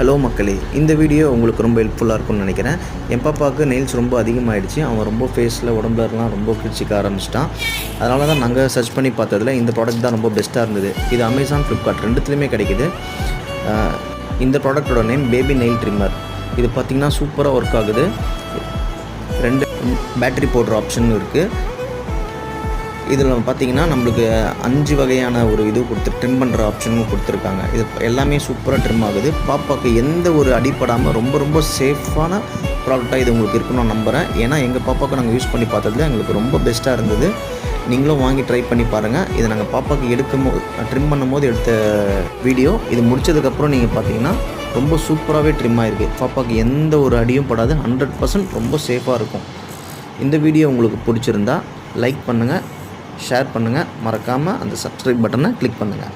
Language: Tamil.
ஹலோ மக்களே, இந்த வீடியோ உங்களுக்கு ரொம்ப ஹெல்ப்ஃபுல்லாக இருக்கும்னு நினைக்கிறேன். என் பாப்பாவுக்கு நெயில்ஸ் ரொம்ப அதிகமாகிடுச்சு. அவன் ரொம்ப ஃபேஸில் உடம்புலலாம் ரொம்ப கிழிச்சிக்க ஆரம்பிச்சிட்டான். அதனால தான் நாங்கள் சர்ச் பண்ணி பார்த்ததில் இந்த ப்ராடக்ட் தான் ரொம்ப பெஸ்ட்டாக இருந்தது. இது அமேசான், ஃப்ளிப்கார்ட் ரெண்டுத்துலேயுமே கிடைக்கிது. இந்த ப்ராடக்டோட நேம் பேபி நெயில் ட்ரிம்மர். இது பார்த்திங்கன்னா சூப்பராக ஒர்க் ஆகுது. 2 பேட்டரி போடுற ஆப்ஷன் இருக்குது. இதில் பார்த்திங்கன்னா நம்மளுக்கு 5 வகையான ஒரு இது ட்ரிம் பண்ணுற ஆப்ஷனும் கொடுத்துருக்காங்க. இது எல்லாமே சூப்பராக ட்ரிம் ஆகுது. பாப்பாவுக்கு எந்த ஒரு அடிப்படாமல் ரொம்ப சேஃபான ப்ராடக்டாக இது உங்களுக்கு இருக்குன்னு நான் நம்புகிறேன். ஏன்னா எங்கள் பாப்பாவுக்கு நாங்கள் யூஸ் பண்ணி பார்த்ததுல எங்களுக்கு ரொம்ப பெஸ்ட்டாக இருந்தது. நீங்களும் வாங்கி ட்ரை பண்ணி பாருங்கள். இதை நாங்கள் பாப்பாவுக்கு ட்ரிம் பண்ணும்போது எடுத்த வீடியோ. இது முடித்ததுக்கப்புறம் நீங்கள் பார்த்தீங்கன்னா ரொம்ப சூப்பராகவே ட்ரிம் ஆகிருக்கு. பாப்பாவுக்கு எந்த ஒரு அடியும் படாது. 100% ரொம்ப சேஃபாக இருக்கும். இந்த வீடியோ உங்களுக்கு பிடிச்சிருந்தா லைக் பண்ணுங்கள், ஷேர் பண்ணுங்கள், மறக்காமல் அந்த சப்ஸ்கிரைப் பட்டனை கிளிக் பண்ணுங்கள்.